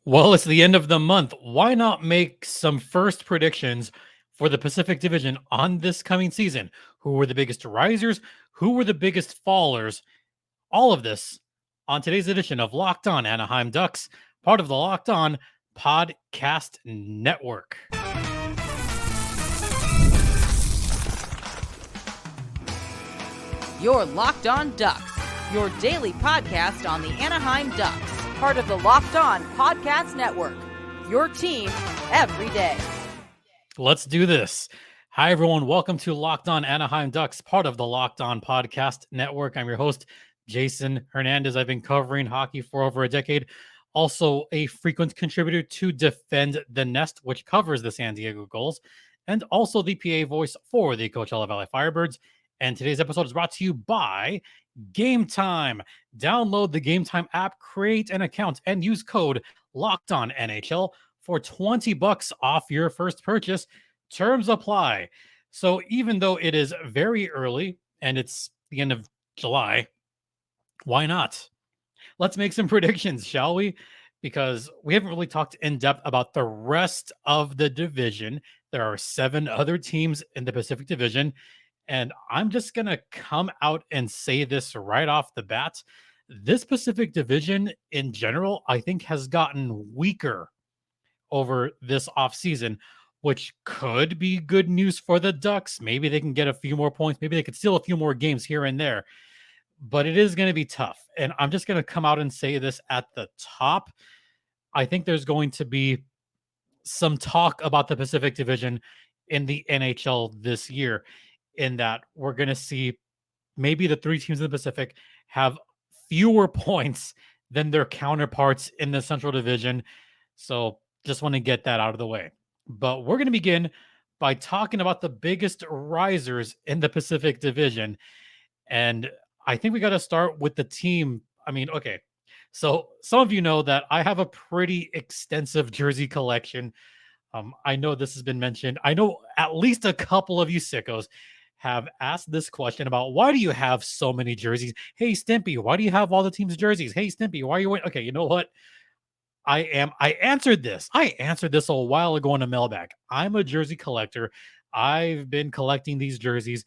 Well, it's the end of the month. Why not make some first predictions for the Pacific Division on this coming season? Who were the biggest risers? Who were the biggest fallers? All of this on today's edition of Locked On Anaheim Ducks, part of the Locked On Podcast Network. You're Locked On Ducks, your daily podcast on the Anaheim Ducks, part of the Locked On Podcast Network, your team every day. Let's do this. Hi, everyone. Welcome to Locked On Anaheim Ducks, part of the Locked On Podcast Network. I'm your host, Jason Hernandez. I've been covering hockey for over a decade. Also, a frequent contributor to Defend the Nest, which covers the San Diego Gulls, and also the PA voice for the Coachella Valley Firebirds. And today's episode is brought to you by Gametime. Download the Gametime app, create an account, and use code LOCKEDONNHL for $20 off your first purchase. Terms apply. So even though it is very early and it's the end of July, why not? Let's make some predictions, shall we? Because we haven't really talked in depth about the rest of the division. There are 7 other teams in the Pacific Division. And I'm just going to come out and say this right off the bat. This Pacific Division in general, I think, has gotten weaker over this offseason, which could be good news for the Ducks. Maybe they can get a few more points. Maybe they could steal a few more games here and there. But it is going to be tough. And I'm just going to come out and say this at the top. I think there's going to be some talk about the Pacific Division in the NHL this year, in that we're going to see maybe the 3 teams in the Pacific have fewer points than their counterparts in the Central Division. So just want to get that out of the way. But we're going to begin by talking about the biggest risers in the Pacific Division. And I think we got to start with the team. I mean, okay. So some of you know that I have a pretty extensive jersey collection. I know this has been mentioned. I know at least a couple of you sickos have asked this question about, why do you have so many jerseys? Hey, Stimpy, why do you have all the team's jerseys? Hey, Stimpy, why are you waiting? Okay, you know what? I answered this. I answered this a while ago in a mailbag. I'm a jersey collector. I've been collecting these jerseys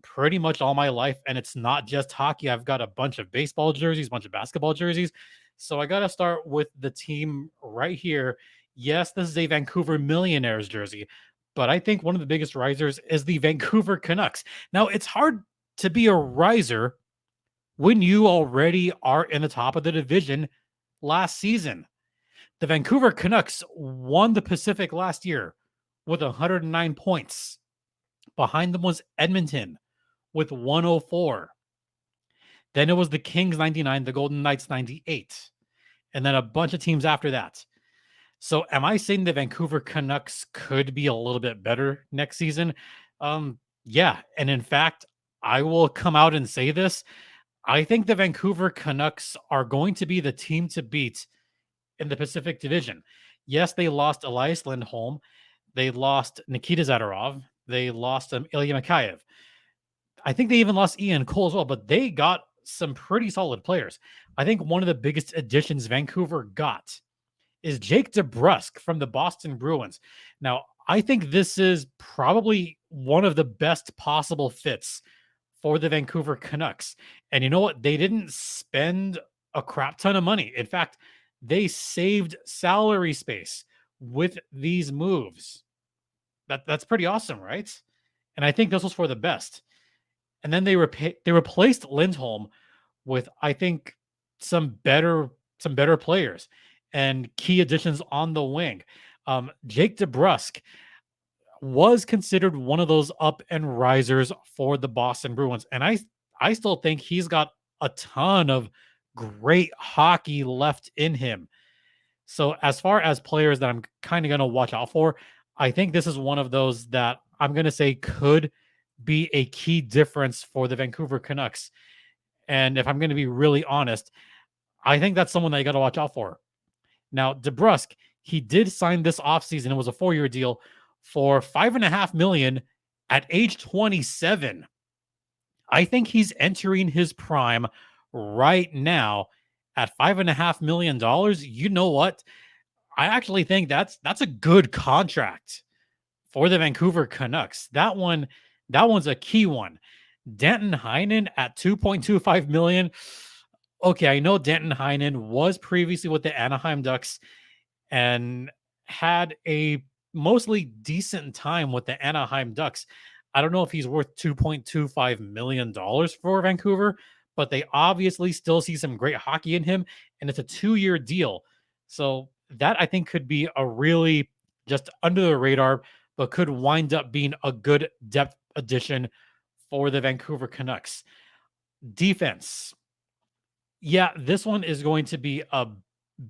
pretty much all my life. And it's not just hockey. I've got a bunch of baseball jerseys, a bunch of basketball jerseys. So I got to start with the team right here. Yes, this is a Vancouver Millionaires jersey, but I think one of the biggest risers is the Vancouver Canucks. Now, it's hard to be a riser when you already are in the top of the division last season. The Vancouver Canucks won the Pacific last year with 109 points. Behind them was Edmonton with 104. Then it was the Kings 99, the Golden Knights 98, and then a bunch of teams after that. So am I saying the Vancouver Canucks could be a little bit better next season? Yeah. And in fact, I will come out and say this. I think the Vancouver Canucks are going to be the team to beat in the Pacific Division. Yes, they lost Elias Lindholm. They lost Nikita Zadorov. They lost Ilya Mikheyev. I think they even lost Ian Cole as well, but they got some pretty solid players. I think one of the biggest additions Vancouver got is Jake DeBrusk from the Boston Bruins. Now, I think this is probably one of the best possible fits for the Vancouver Canucks. And you know what? They didn't spend a crap ton of money. In fact, they saved salary space with these moves. That's pretty awesome, right? And I think this was for the best. And then they replaced Lindholm with, I think, some better players and key additions on the wing. Jake DeBrusk was considered one of those up and risers for the Boston Bruins. And I still think he's got a ton of great hockey left in him. So as far as players that I'm kind of going to watch out for, I think this is one of those that I'm going to say could be a key difference for the Vancouver Canucks. And if I'm going to be really honest, I think that's someone that you got to watch out for. Now, DeBrusk, he did sign this offseason. It was a 4-year deal for $5.5 million at age 27. I think he's entering his prime right now at $5.5 million. You know what? I actually think that's a good contract for the Vancouver Canucks. That one's a key one. Danton Heinen at 2.25 million. Okay, I know Danton Heinen was previously with the Anaheim Ducks and had a mostly decent time with the Anaheim Ducks. I don't know if he's worth $2.25 million for Vancouver, but they obviously still see some great hockey in him, and it's a 2-year deal. So that I think could be a really just under the radar, but could wind up being a good depth addition for the Vancouver Canucks. Defense. Yeah, this one is going to be a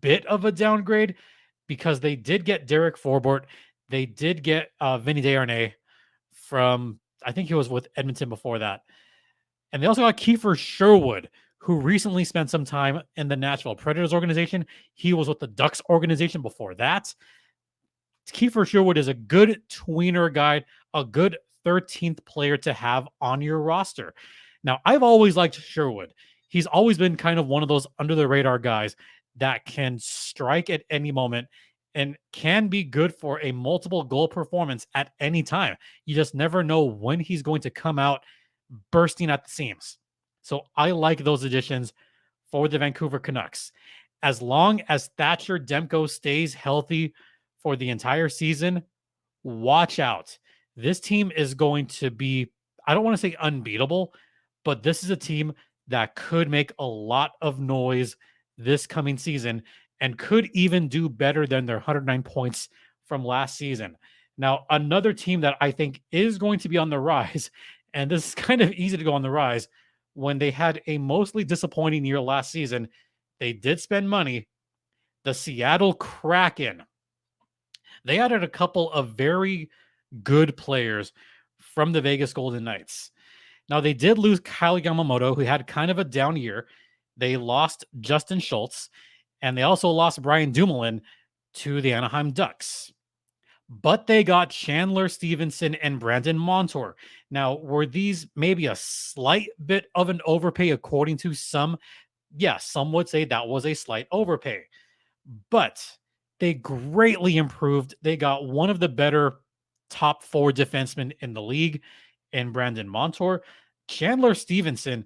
bit of a downgrade because they did get Derek Forbort. They did get Vinny Desharnais from, I think he was with Edmonton before that. And they also got Kiefer Sherwood, who recently spent some time in the Nashville Predators organization. He was with the Ducks organization before that. Kiefer Sherwood is a good tweener guy, a good 13th player to have on your roster. Now, I've always liked Sherwood. He's always been kind of one of those under the radar guys that can strike at any moment and can be good for a multiple goal performance at any time. You just never know when he's going to come out bursting at the seams. So I like those additions for the Vancouver Canucks. As long as Thatcher Demko stays healthy for the entire season, watch out. This team is going to be, I don't want to say unbeatable, but this is a team that could make a lot of noise this coming season and could even do better than their 109 points from last season. Now, another team that I think is going to be on the rise, and this is kind of easy to go on the rise, when they had a mostly disappointing year last season, they did spend money. The Seattle Kraken. They added a couple of very good players from the Vegas Golden Knights. Now, they did lose Kyle Yamamoto, who had kind of a down year. They lost Justin Schultz, and they also lost Brian Dumoulin to the Anaheim Ducks. But they got Chandler Stevenson and Brandon Montour. Now, were these maybe a slight bit of an overpay according to some? Yeah, some would say that was a slight overpay. But they greatly improved. They got one of the better top 4 defensemen in the league in Brandon Montour. Chandler Stevenson,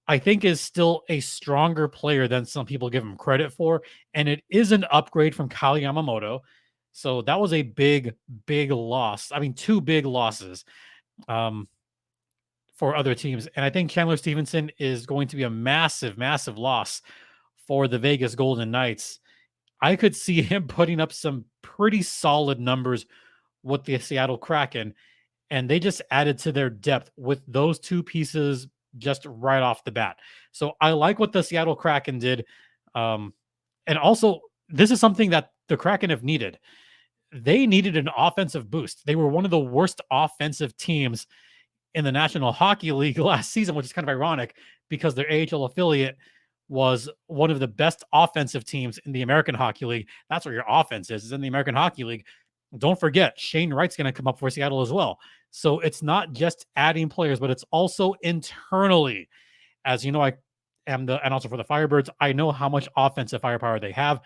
I think, is still a stronger player than some people give him credit for. And it is an upgrade from Kyle Yamamoto. So that was a big, big loss. I mean, 2 big losses for other teams. And I think Chandler Stevenson is going to be a massive, massive loss for the Vegas Golden Knights. I could see him putting up some pretty solid numbers with the Seattle Kraken, and they just added to their depth with those 2 pieces just right off the bat. So I like what the Seattle Kraken did. And also, this is something that the Kraken have needed. They needed an offensive boost. They were one of the worst offensive teams in the National Hockey League last season, which is kind of ironic because their AHL affiliate was one of the best offensive teams in the American Hockey League. That's where your offense is in the American Hockey League. Don't forget, Shane Wright's going to come up for Seattle as well. So it's not just adding players, but it's also internally. As you know, I am the announcer for the Firebirds. I know how much offensive firepower they have.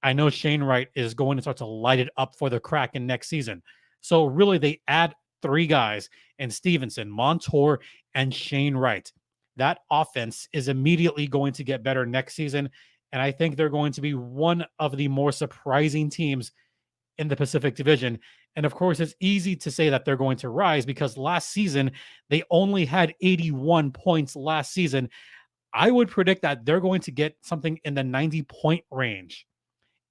I know Shane Wright is going to start to light it up for the Kraken next season. So really, they add 3 guys in Stevenson, Montour, and Shane Wright. That offense is immediately going to get better next season. And I think they're going to be one of the more surprising teams in the Pacific Division. And of course, it's easy to say that they're going to rise because last season, they only had 81 points last season. I would predict that they're going to get something in the 90-point range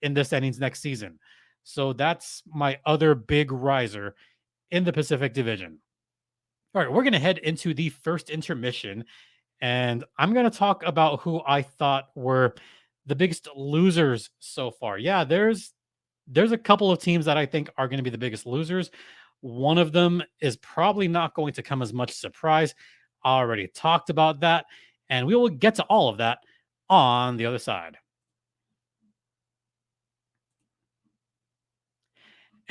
in the standings next season. So that's my other big riser in the Pacific Division. All right, we're going to head into the first intermission, and I'm going to talk about who I thought were the biggest losers so far. Yeah, there's a couple of teams that I think are going to be the biggest losers. One of them is probably not going to come as much surprise. I already talked about that, and we will get to all of that on the other side.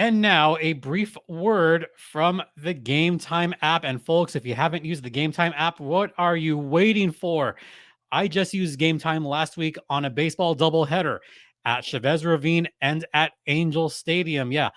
And now a brief word from the Gametime app. And folks, if you haven't used the Gametime app, what are you waiting for? I just used Gametime last week on a baseball doubleheader, at Chavez Ravine and at Angel Stadium. Yeah,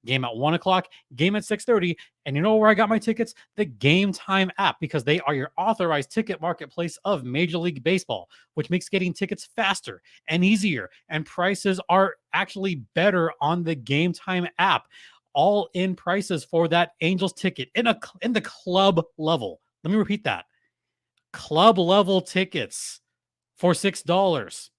game at 1 o'clock, game at 6:30. And you know where I got my tickets? The Gametime app, because they are your authorized ticket marketplace of Major League Baseball, which makes getting tickets faster and easier. And prices are actually better on the Gametime app. All in prices for that Angels ticket in the club level. Let me repeat that. Club level tickets for $6.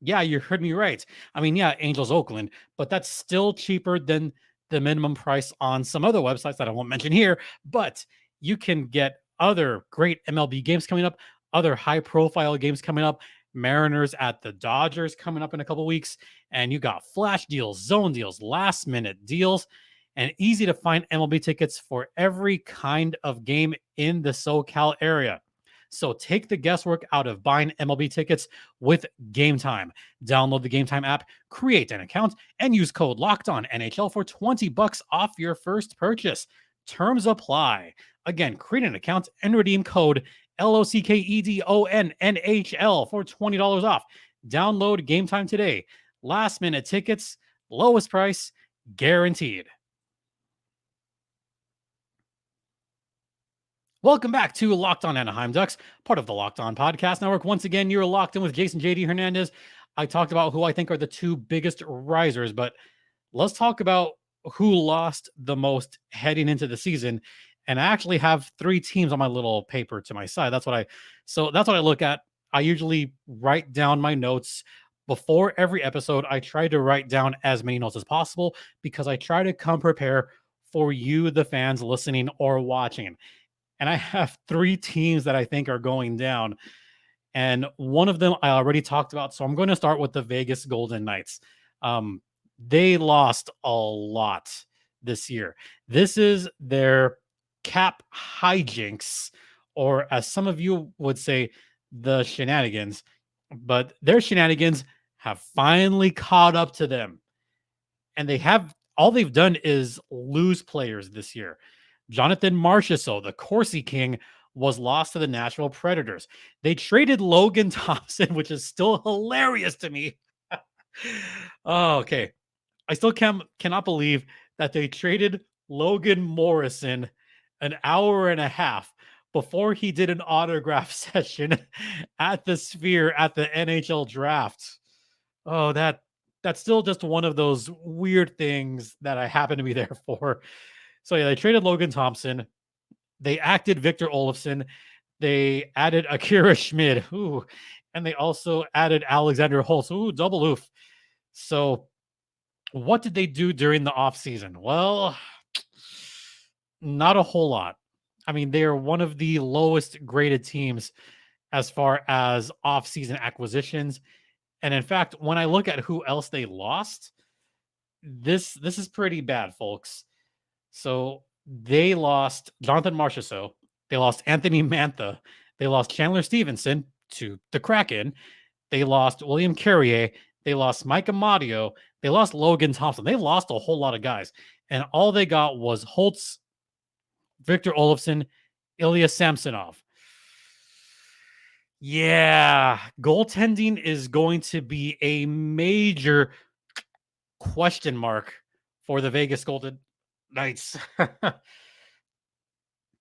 Yeah, you heard me right. I mean, yeah, Angels Oakland, but that's still cheaper than the minimum price on some other websites that I won't mention here. But you can get other great MLB games coming up, other high profile games coming up. Mariners at the Dodgers coming up in a couple weeks. And you got flash deals, zone deals, last minute deals, and easy to find MLB tickets for every kind of game in the SoCal area. So take the guesswork out of buying MLB tickets with Gametime. Download the Gametime app, create an account, and use code LOCKEDONNHL for $20 off your first purchase. Terms apply. Again, create an account and redeem code LOCKEDONNHL for $20 off. Download Gametime today. Last minute tickets, lowest price, guaranteed. Welcome back to Locked On Anaheim Ducks, part of the Locked On Podcast Network. Once again, you're locked in with Jason JD Hernandez. I talked about who I think are the two biggest risers, but let's talk about who lost the most heading into the season. And I actually have three teams on my little paper to my side. That's what I look at. I usually write down my notes before every episode. I try to write down as many notes as possible because I try to come prepare for you, the fans listening or watching. And I have three teams that I think are going down. And one of them I already talked about. So I'm going to start with the Vegas Golden Knights. They lost a lot this year. This is their cap hijinks, or as some of you would say, the shenanigans. But their shenanigans have finally caught up to them. And all they've done is lose players this year. Jonathan Marchessault, the Corsi King, was lost to the Nashville Predators. They traded Logan Thompson, which is still hilarious to me. Oh, okay. I still cannot believe that they traded Logan Morrison an hour and a half before he did an autograph session at the Sphere at the NHL draft. Oh, that's still just one of those weird things that I happen to be there for. So yeah, they traded Logan Thompson. They acted Victor Olofsson. They added Akira Schmid. Ooh, and they also added Alexander Holtz. Ooh, double oof. So what did they do during the offseason? Well, not a whole lot. I mean, they are one of the lowest graded teams as far as offseason acquisitions. And in fact, when I look at who else they lost, this is pretty bad, folks. So they lost Jonathan Marchessault. They lost Anthony Mantha. They lost Chandler Stevenson to the Kraken. They lost William Carrier. They lost Mike Amadio. They lost Logan Thompson. They lost a whole lot of guys. And all they got was Holtz, Victor Olofsson, Ilya Samsonov. Yeah, goaltending is going to be a major question mark for the Vegas Golden Knights.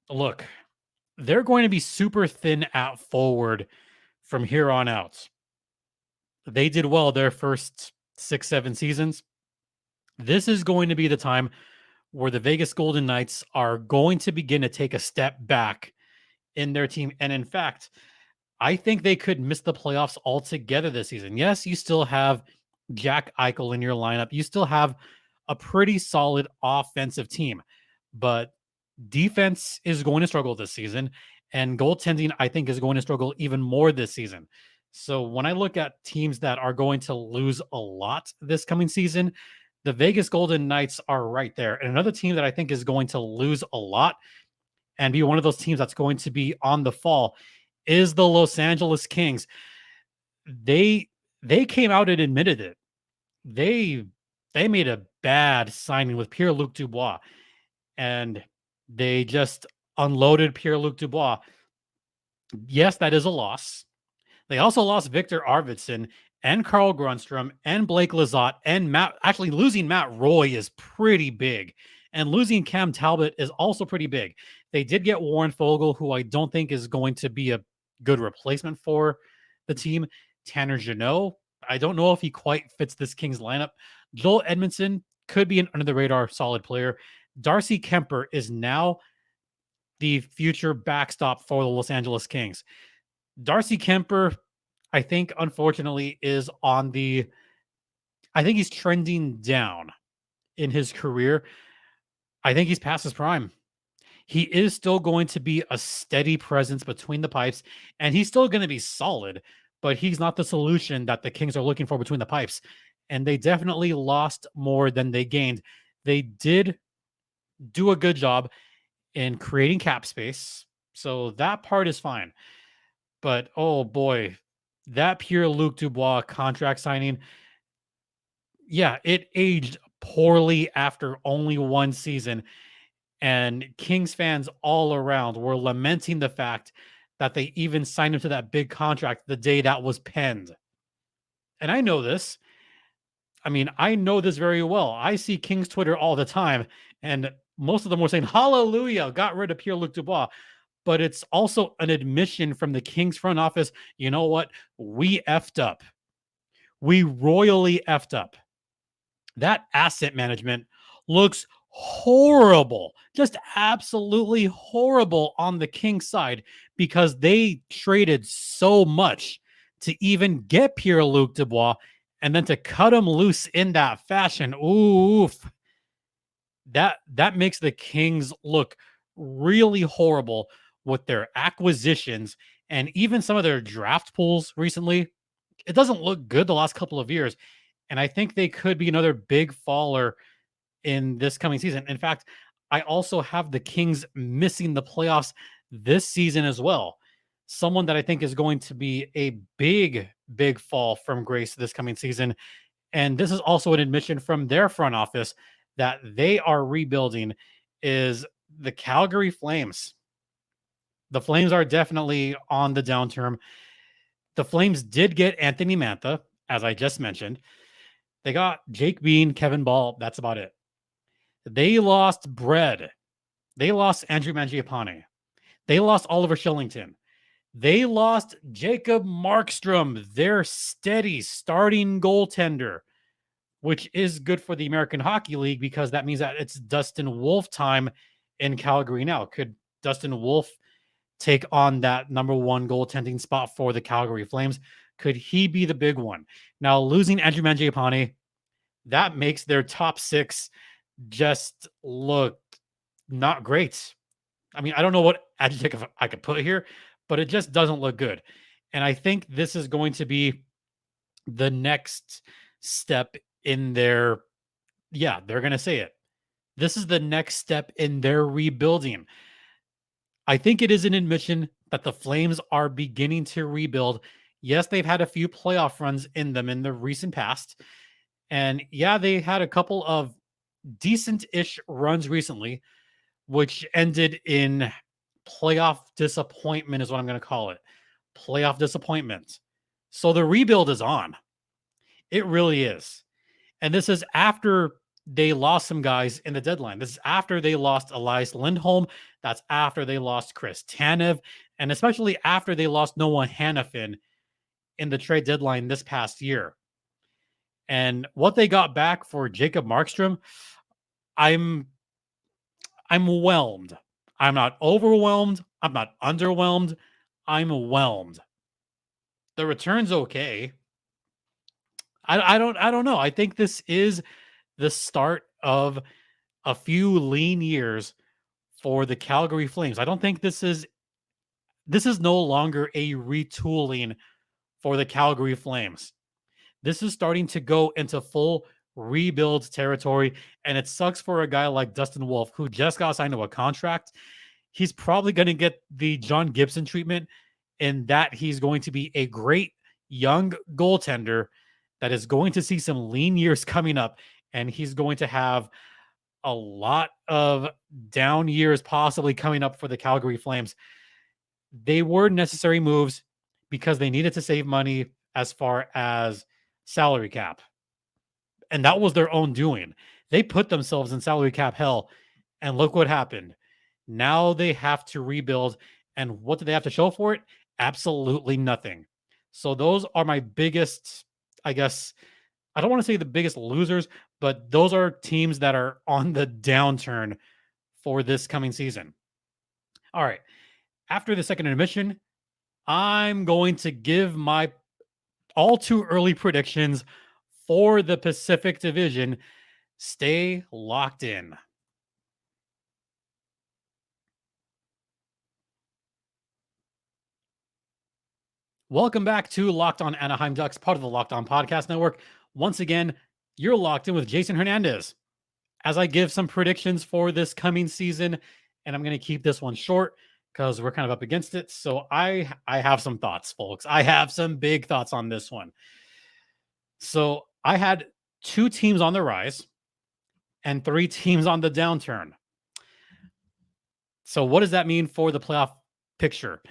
Look, they're going to be super thin at forward from here on out. They did well their first 6-7 seasons. This is going to be the time where the Vegas Golden Knights are going to begin to take a step back in their team. And in fact, I think they could miss the playoffs altogether this season. Yes, you still have Jack Eichel in your lineup. You still have a pretty solid offensive team, but defense is going to struggle this season, and goaltending, I think, is going to struggle even more this season. So when I look at teams that are going to lose a lot this coming season, the Vegas Golden Knights are right there. And another team that I think is going to lose a lot and be one of those teams that's going to be on the fall is the Los Angeles Kings. They came out and admitted it. They made a bad signing with Pierre-Luc Dubois, and they just unloaded Pierre-Luc Dubois. Yes, that is a loss. They also lost Victor Arvidsson and Carl Grunstrom and Blake Lizotte and Matt. Actually, losing Matt Roy is pretty big. And losing Cam Talbot is also pretty big. They did get Warren Fogle, who I don't think is going to be a good replacement for the team. Tanner Jeannot, I don't know if he quite fits this Kings lineup. Joel Edmondson could be an under the radar solid player. Darcy Kemper is now the future backstop for the Los Angeles Kings. Darcy Kemper, I think, unfortunately, is on the. I think he's trending down in his career. I think he's past his prime. He is still going to be a steady presence between the pipes, and he's still going to be solid, but he's not the solution that the Kings are looking for between the pipes. And they definitely lost more than they gained. They did do a good job in creating cap space, so that part is fine. But oh boy, that Pierre-Luc Dubois contract signing, yeah, it aged poorly after only one season. And Kings fans all around were lamenting the fact that they even signed him to that big contract the day that was penned. And I know this. I mean, I know this very well. I see Kings Twitter all the time, and most of them were saying, hallelujah, got rid of Pierre-Luc Dubois. But it's also an admission from the Kings front office. You know what? We effed up. We royally effed up. That asset management looks horrible, just absolutely horrible on the Kings side because they traded so much to even get Pierre-Luc Dubois and then to cut him loose in that fashion. Oof. That makes the Kings look really horrible with their acquisitions and even some of their draft pools recently. It doesn't look good the last couple of years. And I think they could be another big faller in this coming season. In fact, I also have the Kings missing the playoffs this season as well. Someone that I think is going to be a big fall from grace this coming season. And this is also an admission from their front office that they are rebuilding is the Calgary Flames. The Flames are definitely on the downturn. The Flames did get Anthony Mantha, as I just mentioned. They got Jake Bean, Kevin Ball. That's about it. They lost Bread. They lost Andrew Mangiapane. They lost Oliver Shillington. They lost Jacob Markstrom, their steady starting goaltender, which is good for the American Hockey League because that means that it's Dustin Wolf time in Calgary now. Could Dustin Wolf take on that number one goaltending spot for the Calgary Flames? Could he be the big one? Now, losing Andrew Mangiapane, that makes their top six just look not great. I mean, I don't know what adjective I could put here, but it just doesn't look good. And I think this is going to be the next step in their, yeah, they're going to say it. This is the next step in their rebuilding. I think it is an admission that the Flames are beginning to rebuild. Yes, they've had a few playoff runs in them in the recent past. And yeah, they had a couple of decent-ish runs recently, which ended in playoff disappointment is what I'm going to call it. Playoff disappointment. So the rebuild is on. It really is. And this is after they lost some guys in the deadline. This is after they lost Elias Lindholm. That's after they lost Chris Tanev. And especially after they lost Noah Hannafin in the trade deadline this past year. And what they got back for Jacob Markstrom, I'm whelmed. I'm not overwhelmed. I'm not underwhelmed. I'm whelmed. The return's okay. I don't know. I think this is the start of a few lean years for the Calgary Flames. I don't think this is no longer a retooling for the Calgary Flames. This is starting to go into full rebuild territory, and it sucks for a guy like Dustin Wolf, who just got signed to a contract. He's probably going to get the John Gibson treatment in that he's going to be a great young goaltender that is going to see some lean years coming up, and he's going to have a lot of down years possibly coming up for the Calgary Flames. They were necessary moves because they needed to save money as far as salary cap. And that was their own doing. They put themselves in salary cap hell, and look what happened. Now they have to rebuild. And what do they have to show for it? Absolutely nothing. So those are my biggest, I guess, I don't want to say the biggest losers, but those are teams that are on the downturn for this coming season. All right. After the second intermission, I'm going to give my all too early predictions for the Pacific Division. Stay locked in. Welcome back to Locked On Anaheim Ducks, part of the Locked On Podcast Network. Once again, you're locked in with Jason Hernandez as I give some predictions for this coming season, and I'm going to keep this one short because we're kind of up against it. So I have some thoughts, folks. I have some big thoughts on this one. So I had 2 teams on the rise and 3 teams on the downturn. So what does that mean for the playoff picture?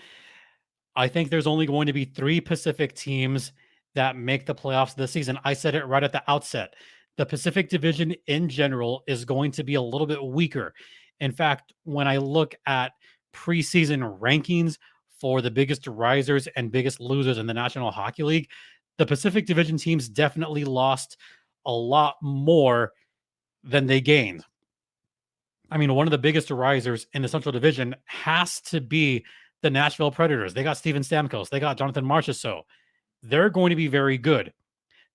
I think there's only going to be 3 Pacific teams that make the playoffs this season. I said it right at the outset. The Pacific Division in general is going to be a little bit weaker. In fact, when I look at preseason rankings for the biggest risers and biggest losers in the National Hockey League, the Pacific Division teams definitely lost a lot more than they gained. I mean, one of the biggest risers in the Central Division has to be the Nashville Predators. They got Steven Stamkos. They got Jonathan Marchessault. They're going to be very good.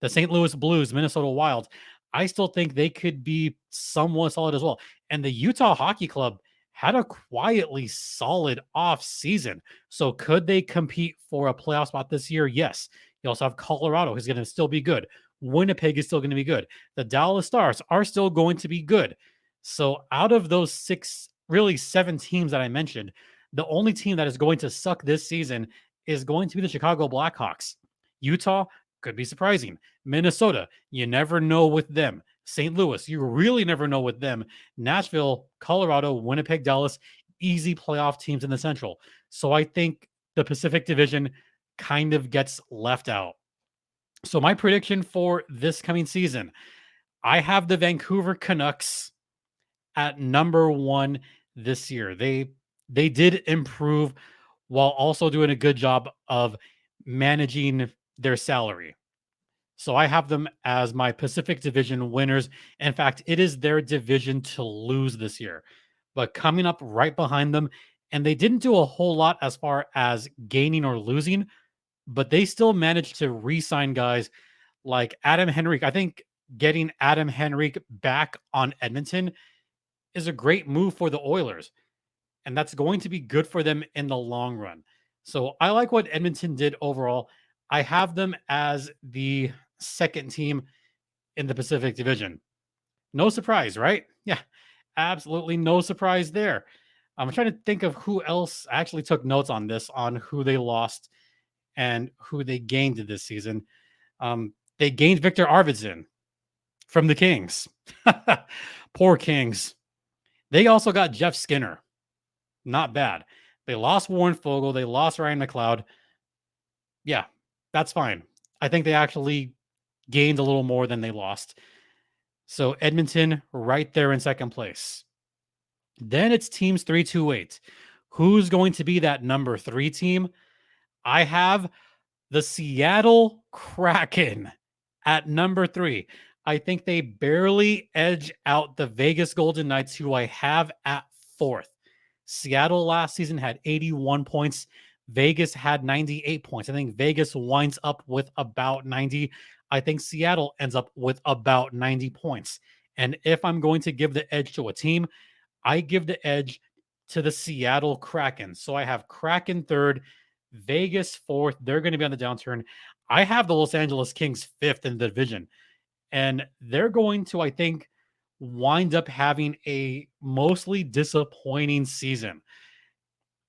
The St. Louis Blues, Minnesota Wild, I still think they could be somewhat solid as well. And the Utah Hockey Club had a quietly solid off season. So could they compete for a playoff spot this year? Yes. You also have Colorado, who's going to still be good. Winnipeg is still going to be good. The Dallas Stars are still going to be good. So out of those 6, really 7 teams that I mentioned, the only team that is going to suck this season is going to be the Chicago Blackhawks. Utah could be surprising. Minnesota, you never know with them. St. Louis, you really never know with them. Nashville, Colorado, Winnipeg, Dallas, easy playoff teams in the Central. So I think the Pacific Division kind of gets left out. So my prediction for this coming season, I have the Vancouver Canucks at number 1 this year. They did improve while also doing a good job of managing their salary. So I have them as my Pacific Division winners. In fact, it is their division to lose this year. But coming up right behind them, and they didn't do a whole lot as far as gaining or losing, but they still managed to re-sign guys like Adam Henrique. I think getting Adam Henrique back on Edmonton is a great move for the Oilers. And that's going to be good for them in the long run. So I like what Edmonton did overall. I have them as the second team in the Pacific Division. No surprise, right? Yeah, absolutely no surprise there. I'm trying to think of who else actually took notes on this, on who they lost and who they gained this season. They gained Victor Arvidsson from the Kings. Poor Kings. They also got Jeff Skinner. Not bad. They lost Warren Fogle. They lost Ryan McLeod. Yeah, that's fine. I think they actually gained a little more than they lost. So Edmonton right there in second place. Then it's teams 3-2-8. Who's going to be that number 3 team? I have the Seattle Kraken at number 3. I think they barely edge out the Vegas Golden Knights, who I have at 4th. Seattle last season had 81 points. Vegas had 98 points. I think Vegas winds up with about 90. I think Seattle ends up with about 90 points. And if I'm going to give the edge to a team, I give the edge to the Seattle Kraken. So I have Kraken 3rd, Vegas 4th. They're going to be on the downturn. I have the Los Angeles Kings 5th in the division. And they're going to, I think, wind up having a mostly disappointing season.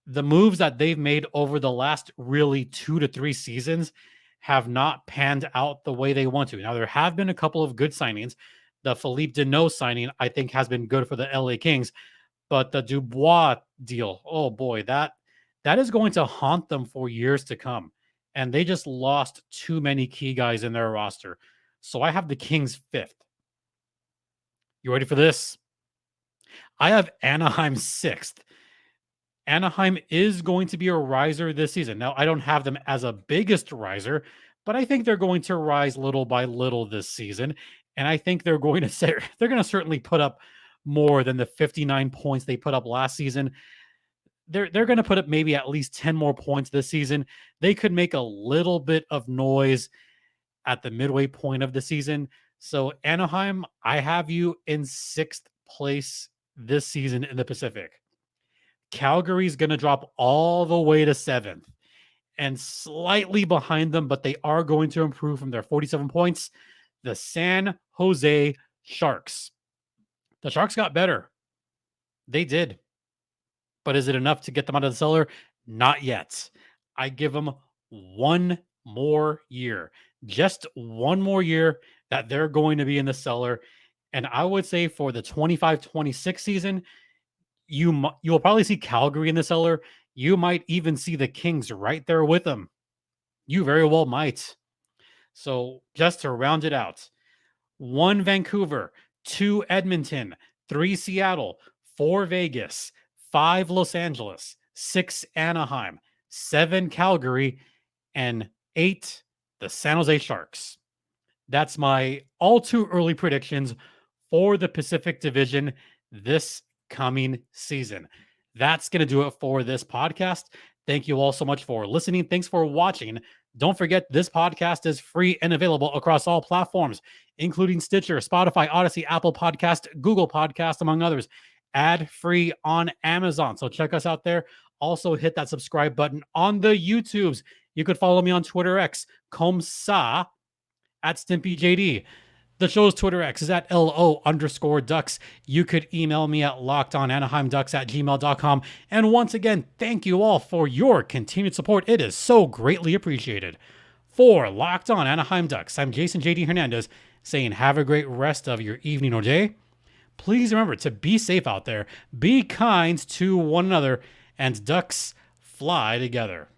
The moves that they've made over the last really 2 to 3 seasons have not panned out the way they want to. Now, there have been a couple of good signings. The Philippe Deneau signing, I think, has been good for the LA Kings, but the Dubois deal, oh boy, that is going to haunt them for years to come. and they just lost too many key guys in their roster. So I have the Kings 5th. You ready for this? I have Anaheim 6th. Anaheim is going to be a riser this season. Now, I don't have them as a biggest riser, but I think they're going to rise little by little this season. And I think they're going to certainly put up more than the 59 points they put up last season. They're going to put up maybe at least 10 more points this season. They could make a little bit of noise at the midway point of the season. So Anaheim, I have you in 6th place this season in the Pacific. Calgary's going to drop all the way to 7th and slightly behind them, but they are going to improve from their 47 points. The San Jose Sharks. The Sharks got better. They did. But is it enough to get them out of the cellar? Not yet. I give them one more year. Just one more year that they're going to be in the cellar. And I would say for the 25-26 season, you'll probably see Calgary in the cellar. You might even see the Kings right there with them. You very well might. So just to round it out, 1 Vancouver, 2 Edmonton, 3 Seattle, 4 Vegas, 5 Los Angeles, 6 Anaheim, 7 Calgary, and 8 the San Jose Sharks. That's my all too early predictions for the Pacific Division this coming season. That's going to do it for this podcast. Thank you all so much for listening. Thanks for watching. Don't forget, this podcast is free and available across all platforms, including Stitcher, Spotify, Odyssey, Apple Podcast, Google Podcast, among others. Ad-free on Amazon. So check us out there. Also hit that subscribe button on the YouTubes. You could follow me on Twitter X, Comsa at StimpyJD. The show's Twitter X is at LO_Ducks. You could email me at lockedonanaheimducks@gmail.com. And once again, thank you all for your continued support. It is so greatly appreciated. For Locked On Anaheim Ducks, I'm Jason JD Hernandez saying have a great rest of your evening or day. Please remember to be safe out there, be kind to one another, and Ducks fly together.